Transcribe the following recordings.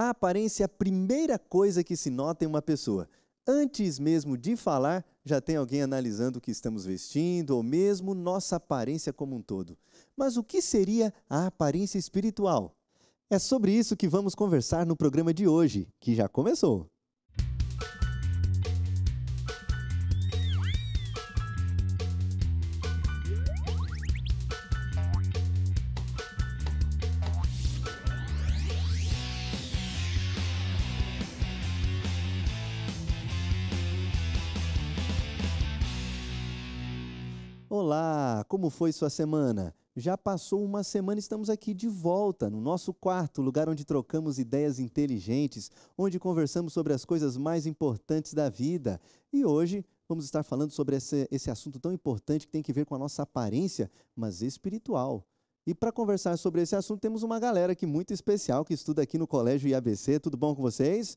A aparência é a primeira coisa que se nota em uma pessoa. Antes mesmo de falar, já tem alguém analisando o que estamos vestindo ou mesmo nossa aparência como um todo. Mas o que seria a aparência espiritual? É sobre isso que vamos conversar no programa de hoje, que já começou. Olá, como foi sua semana? Já passou uma semana e estamos aqui de volta, no nosso quarto, lugar onde trocamos ideias inteligentes, onde conversamos sobre as coisas mais importantes da vida. E hoje vamos estar falando sobre esse assunto tão importante que tem que ver com a nossa aparência, mas espiritual. E para conversar sobre esse assunto, temos uma galera aqui muito especial que estuda aqui no Colégio IABC. Tudo bom com vocês?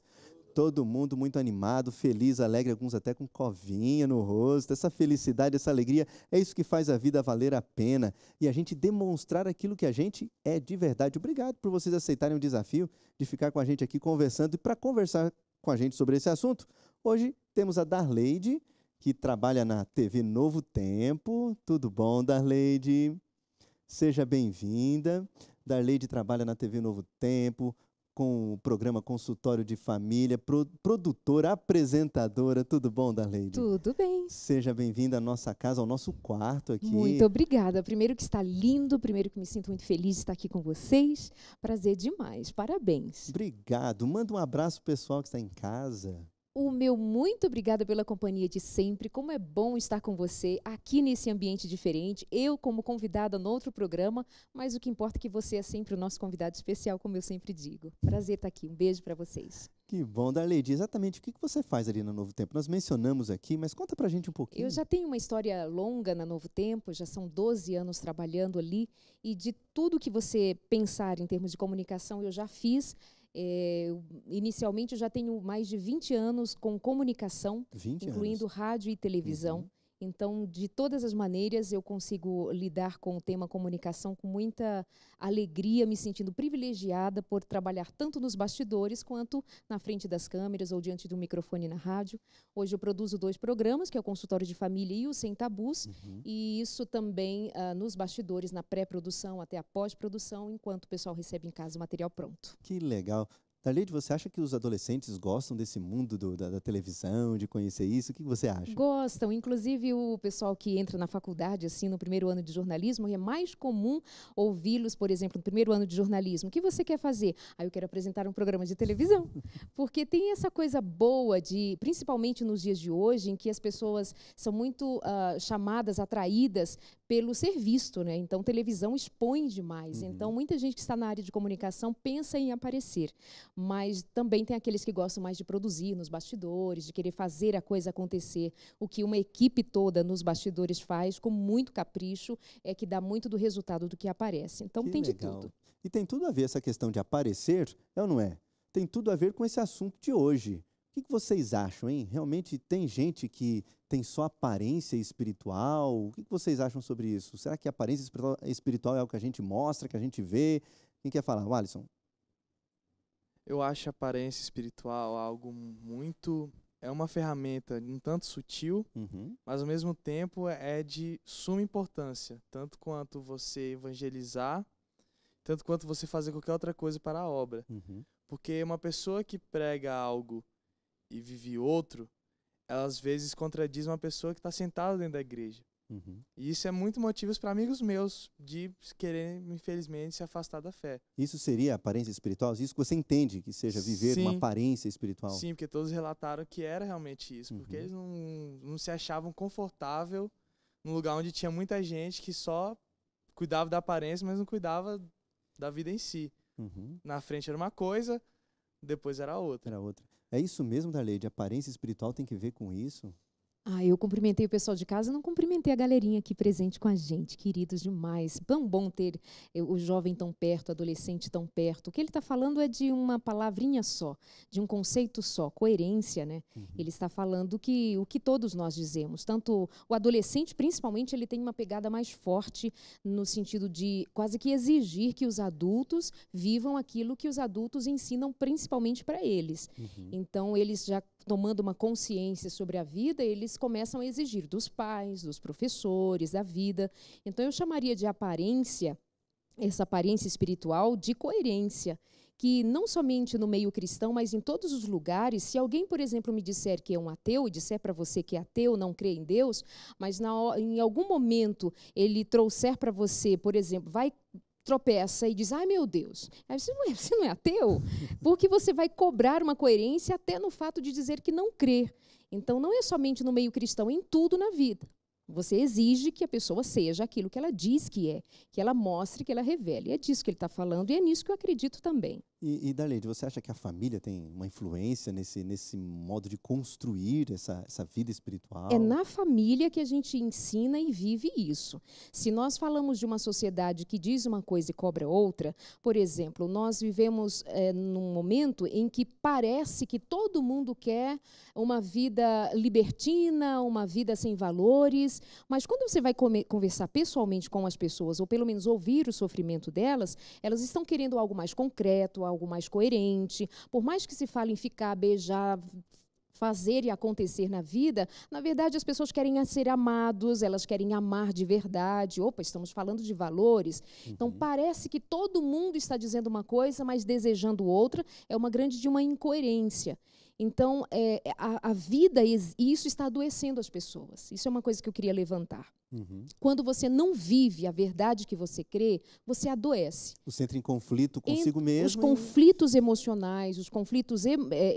Todo mundo muito animado, feliz, alegre, alguns até com covinha no rosto. Essa felicidade, essa alegria, é isso que faz a vida valer a pena. E a gente demonstrar aquilo que a gente é de verdade. Obrigado por vocês aceitarem o desafio de ficar com a gente aqui conversando. E para conversar com a gente sobre esse assunto, hoje temos a Darleide, que trabalha na TV Novo Tempo. Tudo bom, Darleide? Seja bem-vinda. Darleide trabalha na TV Novo Tempo, com o programa Consultório de Família, produtora, apresentadora. Tudo bom, Darleide? Tudo bem. Seja bem-vinda à nossa casa, ao nosso quarto aqui. Muito obrigada. Primeiro que está lindo, primeiro que me sinto muito feliz de estar aqui com vocês. Prazer demais. Parabéns. Obrigado. Manda um abraço pro pessoal que está em casa. O meu muito obrigada pela companhia de sempre. Como é bom estar com você aqui nesse ambiente diferente. Eu como convidada no outro programa, mas o que importa é que você é sempre o nosso convidado especial, como eu sempre digo. Prazer estar aqui. Um beijo para vocês. Que bom, Darleide. Exatamente o que você faz ali no Novo Tempo? Nós mencionamos aqui, mas conta pra gente um pouquinho. Eu já tenho uma história longa na Novo Tempo, já são 12 anos trabalhando ali, e de tudo que você pensar em termos de comunicação eu já fiz. Inicialmente eu já tenho mais de 20 anos com comunicação, 20 incluindo anos. rádio e televisão. Então, de todas as maneiras, eu consigo lidar com o tema comunicação com muita alegria, me sentindo privilegiada por trabalhar tanto nos bastidores quanto na frente das câmeras ou diante do microfone na rádio. Hoje eu produzo 2 programas, que é o Consultório de Família e o Sem Tabus, e isso também nos bastidores, na pré-produção até a pós-produção, enquanto o pessoal recebe em casa o material pronto. Que legal. Darleide, você acha que os adolescentes gostam desse mundo da televisão, de conhecer isso? O que você acha? Gostam, inclusive o pessoal que entra na faculdade, assim, no primeiro ano de jornalismo, é mais comum ouvi-los, por exemplo, no primeiro ano de jornalismo. O que você quer fazer? Eu quero apresentar um programa de televisão. Porque tem essa coisa boa, principalmente nos dias de hoje, em que as pessoas são muito chamadas, atraídas pelo ser visto, né? Então, televisão expõe demais. Então, muita gente que está na área de comunicação pensa em aparecer. Mas também tem aqueles que gostam mais de produzir nos bastidores, de querer fazer a coisa acontecer. O que uma equipe toda nos bastidores faz com muito capricho é que dá muito do resultado do que aparece. Então Que tem de legal. tudo. E tem tudo a ver essa questão de aparecer, é ou não é? Tem tudo a ver com esse assunto de hoje. O que vocês acham, hein? Realmente tem gente que tem só aparência espiritual? O que vocês acham sobre isso? Será que a aparência espiritual é algo que a gente mostra, que a gente vê? Quem quer falar? O Alisson? Eu acho a aparência espiritual algo muito... É uma ferramenta um tanto sutil, mas ao mesmo tempo é de suma importância. Tanto quanto você evangelizar, tanto quanto você fazer qualquer outra coisa para a obra. Porque uma pessoa que prega algo e vive outro, ela às vezes contradiz uma pessoa que está sentada dentro da igreja. E isso é muito motivo para amigos meus de quererem, infelizmente, se afastar da fé. Isso seria aparência espiritual? Isso que você entende que seja viver uma aparência espiritual? Sim, porque todos relataram que era realmente isso. Porque eles não se achavam confortável num lugar onde tinha muita gente que só cuidava da aparência, mas não cuidava da vida em si. Na frente era uma coisa, depois era outra. É isso mesmo, Darleide? A aparência espiritual tem que ver com isso? Eu cumprimentei o pessoal de casa, não cumprimentei a galerinha aqui presente com a gente, queridos demais. Tão bom ter o jovem tão perto, o adolescente tão perto. O que ele está falando é de uma palavrinha só, de um conceito só, coerência, né? Uhum. Ele está falando que o que todos nós dizemos, tanto o adolescente, principalmente, ele tem uma pegada mais forte no sentido de quase que exigir que os adultos vivam aquilo que os adultos ensinam principalmente para eles. Uhum. Então, eles já tomando uma consciência sobre a vida, eles começam a exigir dos pais, dos professores, da vida. Então, eu chamaria de aparência, essa aparência espiritual, de coerência, que não somente no meio cristão, mas em todos os lugares, se alguém, por exemplo, me disser que é um ateu, e disser para você que é ateu, não crê em Deus, mas em algum momento ele trouxer para você, por exemplo, tropeça e diz, ai meu Deus, você não é ateu? Porque você vai cobrar uma coerência até no fato de dizer que não crê. Então, não é somente no meio cristão, em tudo na vida. Você exige que a pessoa seja aquilo que ela diz que ela mostre, que ela revele. É disso que ele está falando e é nisso que eu acredito também. E Darleide, você acha que a família tem uma influência nesse modo de construir essa vida espiritual? É na família que a gente ensina e vive isso. Se nós falamos de uma sociedade que diz uma coisa e cobra outra, por exemplo, nós vivemos num momento em que parece que todo mundo quer uma vida libertina, uma vida sem valores, mas quando você vai conversar pessoalmente com as pessoas, ou pelo menos ouvir o sofrimento delas, elas estão querendo algo mais concreto, algo mais coerente. Por mais que se fale em ficar, beijar, fazer e acontecer na vida, na verdade as pessoas querem ser amados, elas querem amar de verdade. Opa, estamos falando de valores. Uhum. Então parece que todo mundo está dizendo uma coisa, mas desejando outra. É uma grande de uma incoerência. Então, a vida, e isso está adoecendo as pessoas. Isso é uma coisa que eu queria levantar. Uhum. Quando você não vive a verdade que você crê, você adoece. Você entra em conflito consigo mesmo. Os conflitos emocionais, os conflitos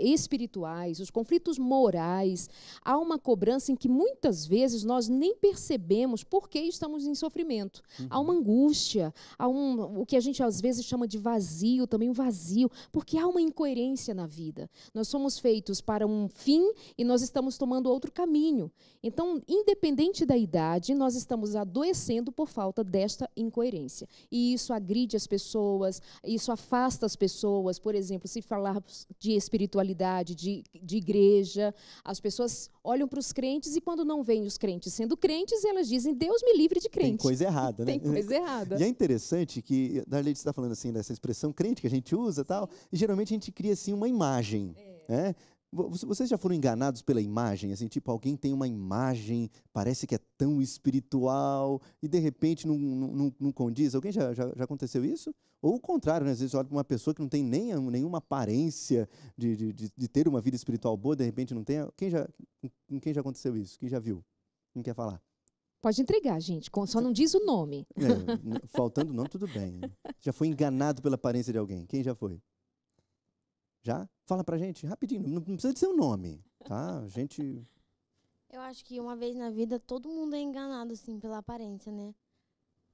espirituais, os conflitos morais. Há uma cobrança em que muitas vezes nós nem percebemos por que estamos em sofrimento. Uhum. Há uma angústia, há o que a gente às vezes chama de vazio, também um vazio, porque há uma incoerência na vida. Nós somos feitos para um fim e nós estamos tomando outro caminho. Então, independente da idade, nós estamos adoecendo por falta desta incoerência. E isso agride as pessoas, isso afasta as pessoas. Por exemplo, se falar de espiritualidade, de igreja, as pessoas olham para os crentes e quando não veem os crentes sendo crentes, elas dizem, Deus me livre de crente. Tem coisa errada, né? Tem coisa errada. E é interessante que, Darleide, você está falando assim, dessa expressão crente que a gente usa e tal, e geralmente a gente cria assim uma imagem, né? Vocês já foram enganados pela imagem? Assim, tipo, alguém tem uma imagem, parece que é tão espiritual, e de repente não condiz. Alguém já aconteceu isso? Ou o contrário, né? Às vezes olha para uma pessoa que não tem nenhuma aparência de ter uma vida espiritual boa, de repente não tem. Com quem já aconteceu isso? Quem já viu? Quem quer falar? Pode entregar, gente, só não diz o nome. Faltando o nome, tudo bem. Já foi enganado pela aparência de alguém? Quem já foi? Já? Fala pra gente, rapidinho, não precisa dizer o nome, tá? Eu acho que uma vez na vida todo mundo é enganado, assim, pela aparência, né?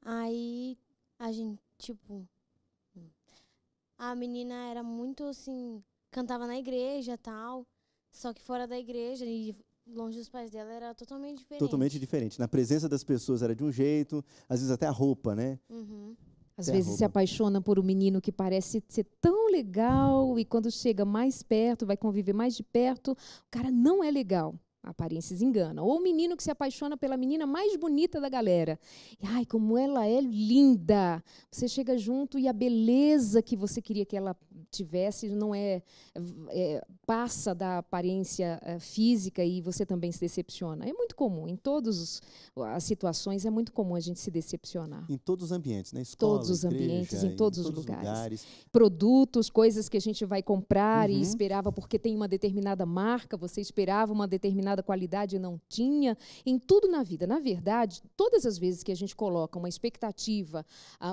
Aí, a gente, tipo... A menina era muito, assim, cantava na igreja e tal, só que fora da igreja e longe dos pais dela era totalmente diferente. Totalmente diferente. Na presença das pessoas era de um jeito, às vezes até a roupa, né? Uhum. Às vezes se apaixona por um menino que parece ser tão legal e quando chega mais perto, vai conviver mais de perto, o cara não é legal. A aparência engana. Ou o menino que se apaixona pela menina mais bonita da galera. E, ai, como ela é linda! Você chega junto e a beleza que você queria que ela tivesse não passa da aparência física e você também se decepciona. É muito comum. Em todas as situações é muito comum a gente se decepcionar. Em todos os ambientes, né? Escola, todos os igreja, ambientes, em todos os lugares. Produtos, coisas que a gente vai comprar e esperava porque tem uma determinada marca, você esperava uma determinada qualidade e não tinha, em tudo na vida. Na verdade, todas as vezes que a gente coloca uma expectativa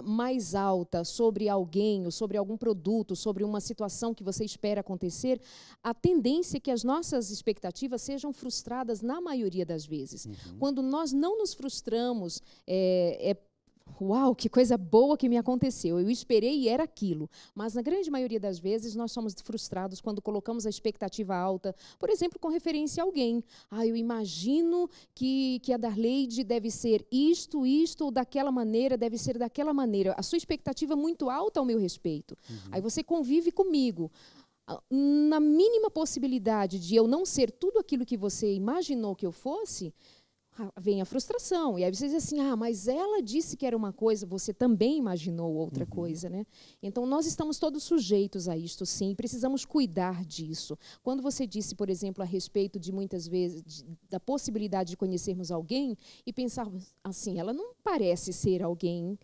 mais alta sobre alguém, ou sobre algum produto, sobre uma situação que você espera acontecer, a tendência é que as nossas expectativas sejam frustradas na maioria das vezes. Quando nós não nos frustramos, uau, que coisa boa que me aconteceu. Eu esperei e era aquilo. Mas, na grande maioria das vezes, nós somos frustrados quando colocamos a expectativa alta, por exemplo, com referência a alguém. Eu imagino que a Darleide deve ser isto, ou daquela maneira, deve ser daquela maneira. A sua expectativa é muito alta ao meu respeito. Aí você convive comigo. Na mínima possibilidade de eu não ser tudo aquilo que você imaginou que eu fosse, vem a frustração. E aí você diz assim, mas ela disse que era uma coisa, você também imaginou outra coisa, né? Então, nós estamos todos sujeitos a isto, sim, precisamos cuidar disso. Quando você disse, por exemplo, a respeito de muitas vezes, da possibilidade de conhecermos alguém e pensarmos assim, ela não parece ser alguém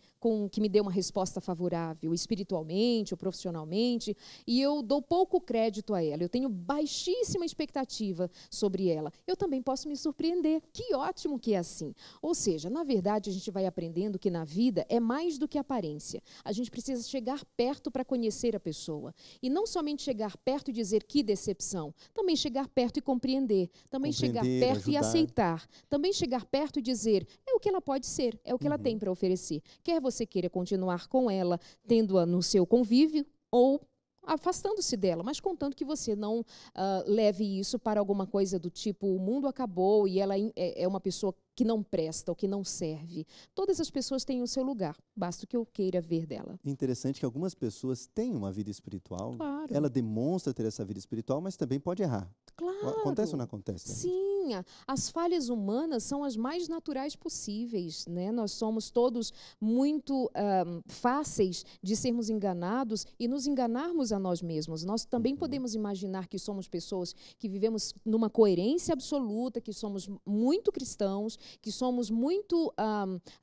que me dê uma resposta favorável, espiritualmente ou profissionalmente, e eu dou pouco crédito a ela, eu tenho baixíssima expectativa sobre ela. Eu também posso me surpreender. Que ótimo que é assim. Ou seja, na verdade, a gente vai aprendendo que na vida é mais do que aparência. A gente precisa chegar perto para conhecer a pessoa. E não somente chegar perto e dizer que decepção, também chegar perto e compreender, também chegar perto e aceitar, também chegar perto e dizer, é o que ela pode ser, é o que ela tem para oferecer. Quer você queira continuar com ela, tendo-a no seu convívio, ou afastando-se dela, mas contanto que você não leve isso para alguma coisa do tipo, o mundo acabou e ela é uma pessoa que não presta ou que não serve. Todas as pessoas têm o seu lugar, basta que eu queira ver dela. Interessante que algumas pessoas têm uma vida espiritual, claro. Ela demonstra ter essa vida espiritual, mas também pode errar. Claro. Acontece ou não acontece? Sim, as falhas humanas são as mais naturais possíveis, né? Nós somos todos muito fáceis de sermos enganados e nos enganarmos a nós mesmos. Nós também podemos imaginar que somos pessoas que vivemos numa coerência absoluta, que somos muito cristãos, que somos muito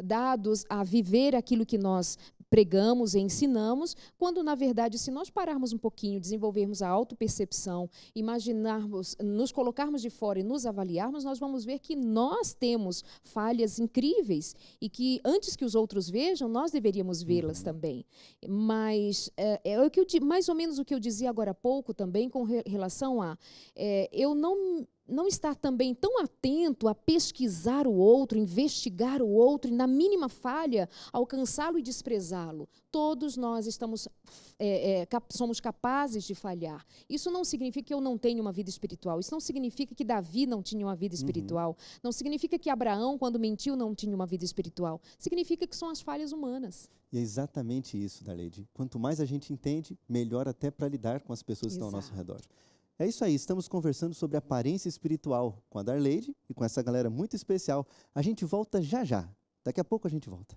dados a viver aquilo que nós pregamos e ensinamos, quando, na verdade, se nós pararmos um pouquinho, desenvolvermos a autopercepção, imaginarmos, nos colocarmos de fora e nos avaliarmos, nós vamos ver que nós temos falhas incríveis e que, antes que os outros vejam, nós deveríamos vê-las também. Mas mais ou menos o que eu dizia agora há pouco também com relação a eu não estar também tão atento a pesquisar o outro, investigar o outro e, na mínima falha, alcançá-lo e desprezá-lo. Todos nós somos capazes de falhar. Isso não significa que eu não tenho uma vida espiritual. Isso não significa que Davi não tinha uma vida espiritual. Não significa que Abraão, quando mentiu, não tinha uma vida espiritual. Significa que são as falhas humanas. E é exatamente isso, Darleide. Quanto mais a gente entende, melhor até para lidar com as pessoas que estão ao nosso redor. É isso aí, estamos conversando sobre aparência espiritual com a Darleide e com essa galera muito especial. A gente volta já já. Daqui a pouco a gente volta.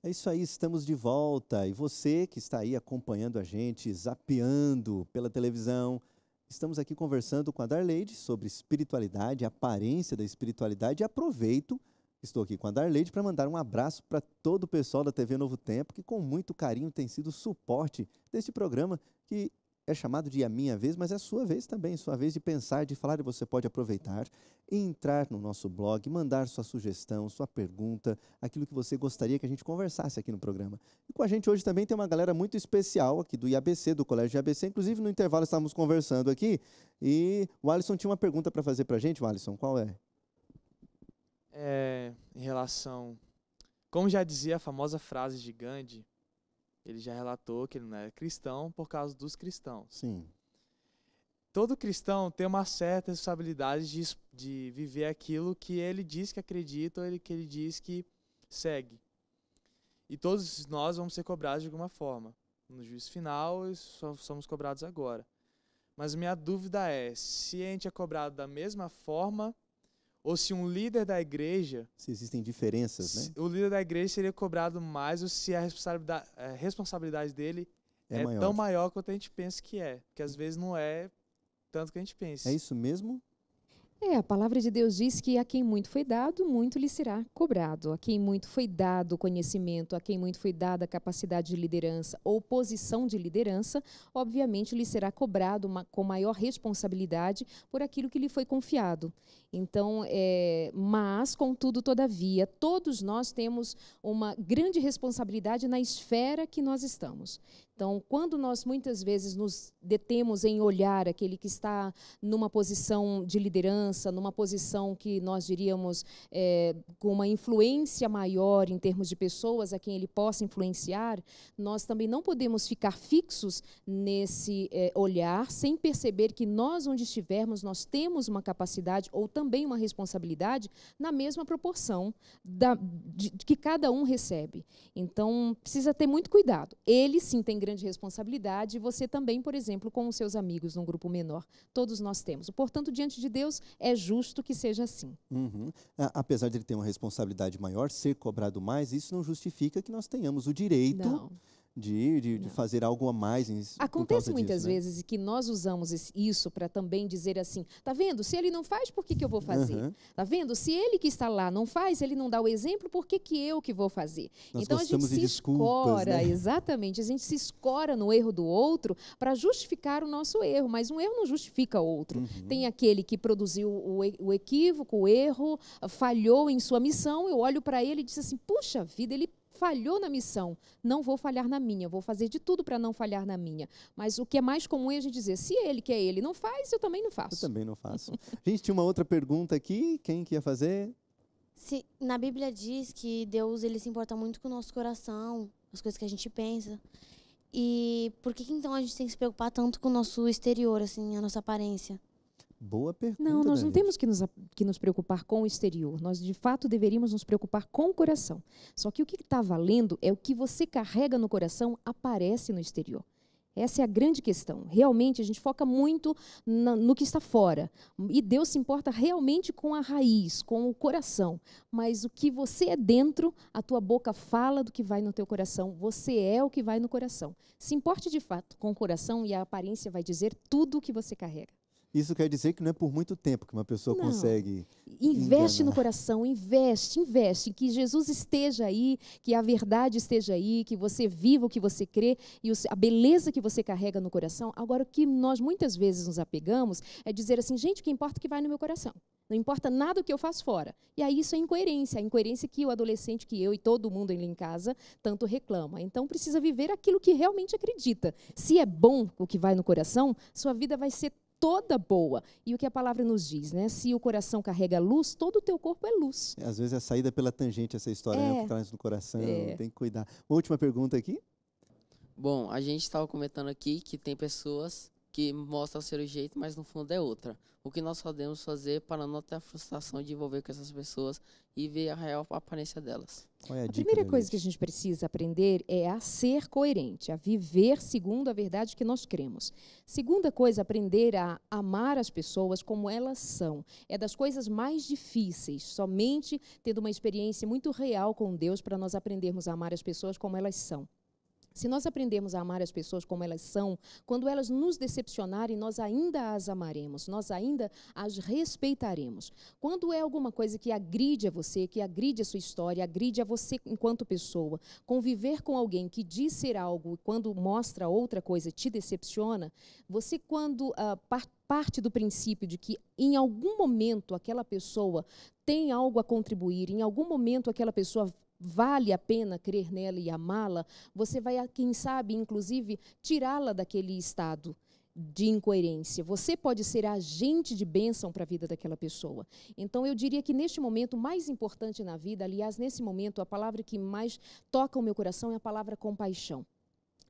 É isso aí, estamos de volta. E você que está aí acompanhando a gente, zapeando pela televisão, estamos aqui conversando com a Darleide sobre espiritualidade, aparência da espiritualidade. E aproveito, estou aqui com a Darleide para mandar um abraço para todo o pessoal da TV Novo Tempo, que com muito carinho tem sido suporte deste programa, que é chamado de A Minha Vez, mas é a sua vez também, sua vez de pensar, de falar, e você pode aproveitar e entrar no nosso blog, mandar sua sugestão, sua pergunta, aquilo que você gostaria que a gente conversasse aqui no programa. E com a gente hoje também tem uma galera muito especial aqui do IABC, do Colégio IABC, inclusive no intervalo estávamos conversando aqui, e o Alisson tinha uma pergunta para fazer para a gente. Alisson, qual é? Em relação, como já dizia a famosa frase de Gandhi, ele já relatou que ele não era cristão por causa dos cristãos. Sim. Todo cristão tem uma certa responsabilidade de viver aquilo que ele diz que acredita ou que ele diz que segue. E todos nós vamos ser cobrados de alguma forma. No juízo final, só somos cobrados agora. Mas minha dúvida é se a gente é cobrado da mesma forma ou se um líder da igreja... Se existem diferenças, né? O líder da igreja seria cobrado mais ou se a responsabilidade dele é tão maior quanto a gente pensa que é. Porque às vezes não é tanto que a gente pensa. É isso mesmo? A palavra de Deus diz que a quem muito foi dado, muito lhe será cobrado. A quem muito foi dado conhecimento, a quem muito foi dada capacidade de liderança ou posição de liderança, obviamente lhe será cobrado com maior responsabilidade por aquilo que lhe foi confiado. Então, mas, contudo, todavia, todos nós temos uma grande responsabilidade na esfera que nós estamos. Então, quando nós muitas vezes nos detemos em olhar aquele que está numa posição de liderança, numa posição que nós diríamos com uma influência maior em termos de pessoas a quem ele possa influenciar, nós também não podemos ficar fixos nesse olhar sem perceber que nós, onde estivermos, nós temos uma capacidade ou também uma responsabilidade na mesma proporção que cada um recebe. Então, precisa ter muito cuidado. Ele sim tem grande responsabilidade, e você também, por exemplo, com os seus amigos num grupo menor. Todos nós temos. Portanto, diante de Deus, é justo que seja assim. Uhum. Apesar de ele ter uma responsabilidade maior, ser cobrado mais, isso não justifica que nós tenhamos o direito... Não. De fazer algo a mais. Acontece muitas vezes que nós usamos isso para também dizer assim, tá vendo? Se ele não faz, por que eu vou fazer? Tá vendo? Se ele que está lá não faz, ele não dá o exemplo, por que eu que vou fazer? Nós então a gente se escora, exatamente, a gente se escora no erro do outro para justificar o nosso erro, mas um erro não justifica o outro. Tem aquele que produziu o equívoco, o erro, falhou em sua missão, eu olho para ele e disse assim, puxa vida, ele falhou na missão, não vou falhar na minha, vou fazer de tudo para não falhar na minha. Mas o que é mais comum é a gente dizer, se ele quer, ele não faz, eu também não faço. Eu também não faço. A gente tinha uma outra pergunta aqui, quem que ia fazer? Na Bíblia diz que Deus ele se importa muito com o nosso coração, as coisas que a gente pensa. E por que então a gente tem que se preocupar tanto com o nosso exterior, assim, a nossa aparência? Boa pergunta. Não, nós não temos que nos preocupar com o exterior. Nós, de fato, deveríamos nos preocupar com o coração. Só que o que está valendo é o que você carrega no coração aparece no exterior. Essa é a grande questão. Realmente, a gente foca muito no que está fora. E Deus se importa realmente com a raiz, com o coração. Mas o que você é dentro, a tua boca fala do que vai no teu coração. Você é o que vai no coração. Se importe, de fato, com o coração e a aparência vai dizer tudo o que você carrega. Isso quer dizer que não é por muito tempo que uma pessoa consegue investe enganar. No coração, investe, que Jesus esteja aí, que a verdade esteja aí, que você viva o que você crê e a beleza que você carrega no coração. Agora, o que nós muitas vezes nos apegamos é dizer assim, gente, o que importa é o que vai no meu coração. Não importa nada o que eu faço fora. E aí isso é incoerência, a incoerência que o adolescente, que eu e todo mundo ali em casa tanto reclama. Então precisa viver aquilo que realmente acredita. Se é bom o que vai no coração, sua vida vai ser toda boa. E o que a palavra nos diz, né? Se o coração carrega luz, todo o teu corpo é luz. Às vezes é saída pela tangente essa história, né? Por trás do coração, tem que cuidar. Uma última pergunta aqui. Bom, a gente estava comentando aqui que tem pessoas que mostram ser o jeito, mas no fundo é outra. O que nós podemos fazer para não ter a frustração de envolver com essas pessoas e ver a real aparência delas? A primeira coisa que a gente precisa aprender é a ser coerente, a viver segundo a verdade que nós cremos. Segunda coisa, aprender a amar as pessoas como elas são. É das coisas mais difíceis, somente tendo uma experiência muito real com Deus para nós aprendermos a amar as pessoas como elas são. Se nós aprendermos a amar as pessoas como elas são, quando elas nos decepcionarem, nós ainda as amaremos, nós ainda as respeitaremos. Quando é alguma coisa que agride a você, que agride a sua história, agride a você enquanto pessoa, conviver com alguém que diz ser algo e quando mostra outra coisa te decepciona, você quando parte do princípio de que em algum momento aquela pessoa tem algo a contribuir, em algum momento aquela pessoa vale a pena crer nela e amá-la, você vai, quem sabe, inclusive, tirá-la daquele estado de incoerência. Você pode ser agente de bênção para a vida daquela pessoa. Então, eu diria que neste momento mais importante na vida, aliás, nesse momento, a palavra que mais toca o meu coração é a palavra compaixão.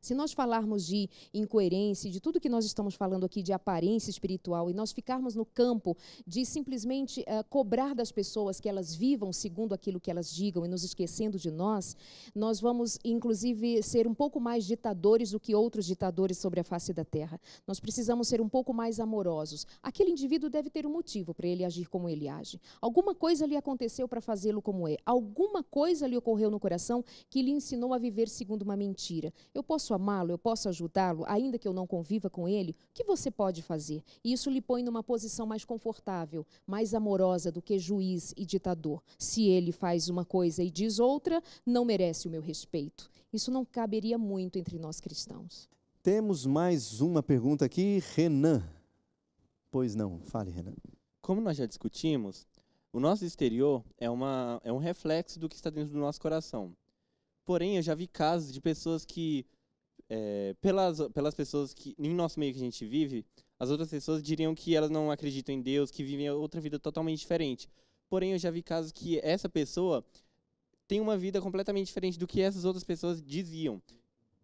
Se nós falarmos de incoerência, de tudo que nós estamos falando aqui de aparência espiritual, e nós ficarmos no campo de simplesmente cobrar das pessoas que elas vivam segundo aquilo que elas digam e nos esquecendo de nós, nós vamos, inclusive, ser um pouco mais ditadores do que outros ditadores sobre a face da terra. Nós precisamos ser um pouco mais amorosos. Aquele indivíduo deve ter um motivo para ele agir como ele age. Alguma coisa lhe aconteceu para fazê-lo como é. Alguma coisa lhe ocorreu no coração que lhe ensinou a viver segundo uma mentira. Eu posso posso amá-lo, eu posso ajudá-lo, ainda que eu não conviva com ele? O que você pode fazer? E isso lhe põe numa posição mais confortável, mais amorosa do que juiz e ditador. Se ele faz uma coisa e diz outra, não merece o meu respeito. Isso não caberia muito entre nós cristãos. Temos mais uma pergunta aqui, Renan. Pois não, fale, Renan. Como nós já discutimos, o nosso exterior é um reflexo do que está dentro do nosso coração. Porém, eu já vi casos de pessoas que, pelas pessoas que, em nosso meio que a gente vive, as outras pessoas diriam que elas não acreditam em Deus, que vivem outra vida totalmente diferente. Porém, eu já vi casos que essa pessoa tem uma vida completamente diferente do que essas outras pessoas diziam.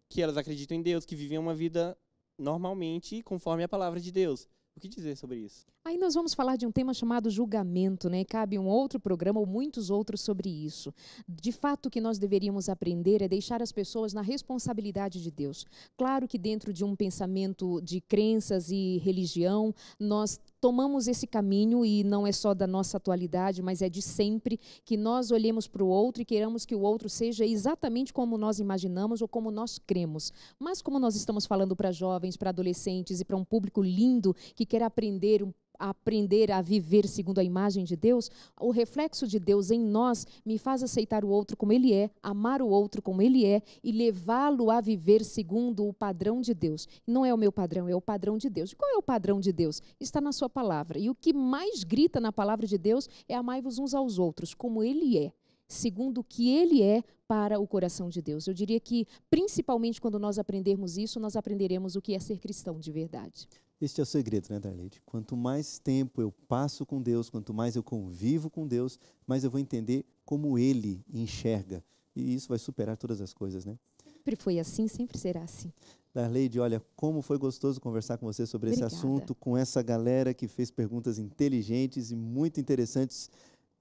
Que elas acreditam em Deus, que vivem uma vida normalmente conforme a palavra de Deus. O que dizer sobre isso? Aí nós vamos falar de um tema chamado julgamento, né? Cabe um outro programa ou muitos outros sobre isso. De fato, o que nós deveríamos aprender é deixar as pessoas na responsabilidade de Deus. Claro que dentro de um pensamento de crenças e religião, nós tomamos esse caminho e não é só da nossa atualidade, mas é de sempre, que nós olhemos para o outro e queiramos que o outro seja exatamente como nós imaginamos ou como nós cremos. Mas como nós estamos falando para jovens, para adolescentes e para um público lindo que quer aprender a viver segundo a imagem de Deus, o reflexo de Deus em nós me faz aceitar o outro como ele é, amar o outro como ele é e levá-lo a viver segundo o padrão de Deus. Não é o meu padrão, é o padrão de Deus. E qual é o padrão de Deus? Está na sua palavra. E o que mais grita na palavra de Deus é amai-vos uns aos outros, como ele é, segundo o que ele é para o coração de Deus. Eu diria que, principalmente quando nós aprendermos isso, nós aprenderemos o que é ser cristão de verdade. Este é o segredo, né, Darleide? Quanto mais tempo eu passo com Deus, quanto mais eu convivo com Deus, mais eu vou entender como Ele enxerga. E isso vai superar todas as coisas, né? Sempre foi assim, sempre será assim. Darleide, olha, como foi gostoso conversar com você sobre esse assunto, com essa galera que fez perguntas inteligentes e muito interessantes.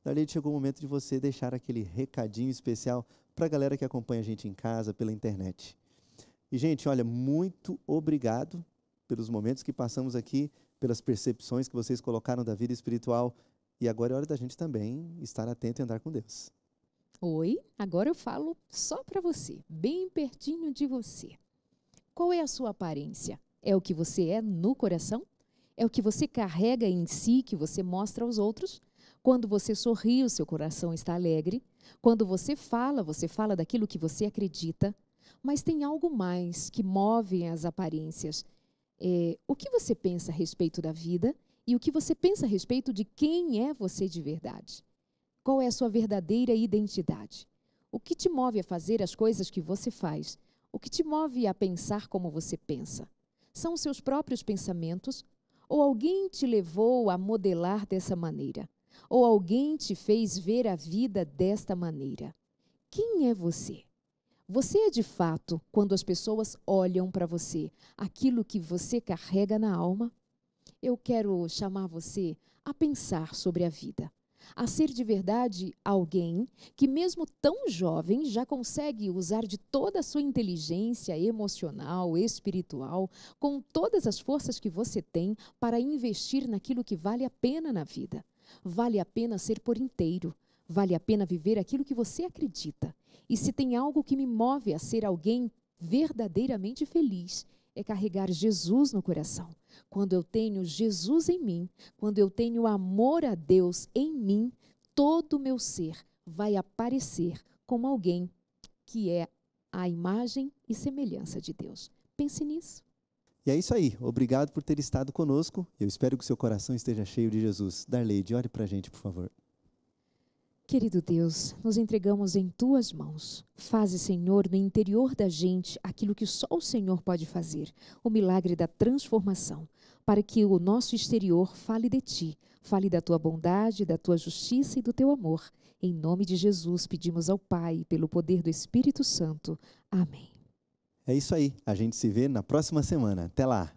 Darleide, chegou o momento de você deixar aquele recadinho especial para a galera que acompanha a gente em casa, pela internet. E, gente, olha, muito obrigado pelos momentos que passamos aqui, pelas percepções que vocês colocaram da vida espiritual. E agora é hora da gente também estar atento e andar com Deus. Oi, agora eu falo só para você, bem pertinho de você. Qual é a sua aparência? É o que você é no coração? É o que você carrega em si, que você mostra aos outros? Quando você sorri, o seu coração está alegre. Quando você fala daquilo que você acredita. Mas tem algo mais que move as aparências. O que você pensa a respeito da vida e o que você pensa a respeito de quem é você de verdade. Qual é a sua verdadeira identidade? O que te move a fazer as coisas que você faz? O que te move a pensar como você pensa? São os seus próprios pensamentos? Ou alguém te levou a modelar dessa maneira? Ou alguém te fez ver a vida desta maneira? Quem é você? Você é de fato, quando as pessoas olham para você, aquilo que você carrega na alma? Eu quero chamar você a pensar sobre a vida, a ser de verdade alguém que mesmo tão jovem já consegue usar de toda a sua inteligência emocional, espiritual, com todas as forças que você tem para investir naquilo que vale a pena na vida. Vale a pena ser por inteiro, vale a pena viver aquilo que você acredita. E se tem algo que me move a ser alguém verdadeiramente feliz, é carregar Jesus no coração. Quando eu tenho Jesus em mim, quando eu tenho amor a Deus em mim, todo o meu ser vai aparecer como alguém que é a imagem e semelhança de Deus. Pense nisso. E é isso aí. Obrigado por ter estado conosco. Eu espero que o seu coração esteja cheio de Jesus. Darleide, ore para a gente, por favor. Querido Deus, nos entregamos em Tuas mãos. Faze, Senhor, no interior da gente aquilo que só o Senhor pode fazer, o milagre da transformação, para que o nosso exterior fale de Ti, fale da Tua bondade, da Tua justiça e do Teu amor. Em nome de Jesus, pedimos ao Pai, pelo poder do Espírito Santo. Amém. É isso aí. A gente se vê na próxima semana. Até lá.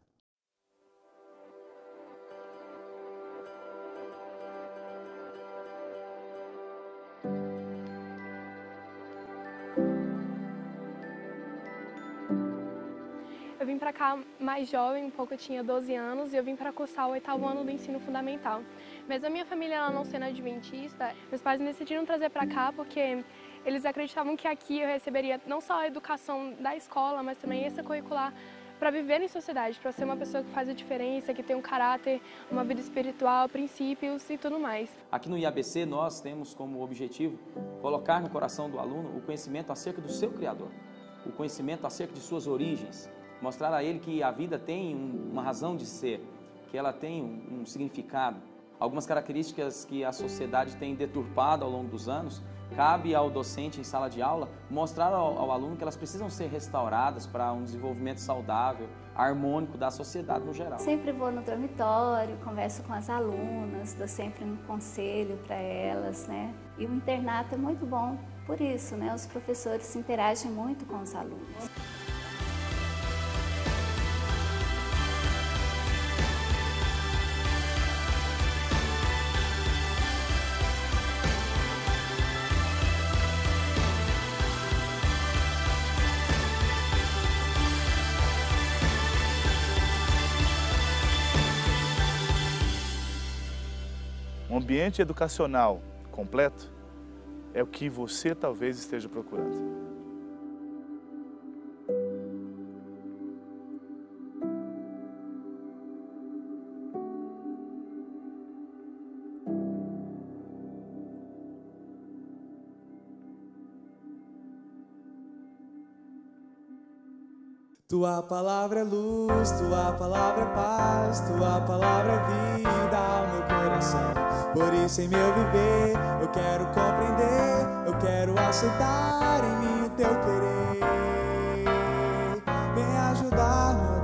Eu vim para cá mais jovem, um pouco, eu tinha 12 anos, e eu vim para cursar o 8º ano do ensino fundamental. Mas a minha família, ela não sendo adventista, meus pais me decidiram trazer para cá porque eles acreditavam que aqui eu receberia não só a educação da escola, mas também extracurricular para viver em sociedade, para ser uma pessoa que faz a diferença, que tem um caráter, uma vida espiritual, princípios e tudo mais. Aqui no IABC nós temos como objetivo colocar no coração do aluno o conhecimento acerca do seu Criador, o conhecimento acerca de suas origens, mostrar a ele que a vida tem uma razão de ser, que ela tem um significado. Algumas características que a sociedade tem deturpado ao longo dos anos, cabe ao docente em sala de aula mostrar ao aluno que elas precisam ser restauradas para um desenvolvimento saudável, harmônico da sociedade no geral. Sempre vou no dormitório, converso com as alunas, dou sempre um conselho para elas, né? E o internato é muito bom por isso, né? Os professores interagem muito com os alunos. Um ambiente educacional completo é o que você talvez esteja procurando. Tua palavra é luz, tua palavra é paz, tua palavra é vida ao meu coração. Por isso em meu viver eu quero compreender, eu quero aceitar em mim o teu querer. Vem ajudar-me, ó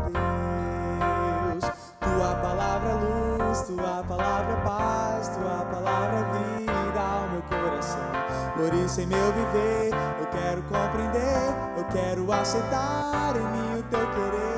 Deus. Tua palavra é luz, tua palavra é paz, tua palavra é vida ao meu coração. Por isso em meu viver eu quero compreender, eu quero aceitar em mim o teu querer.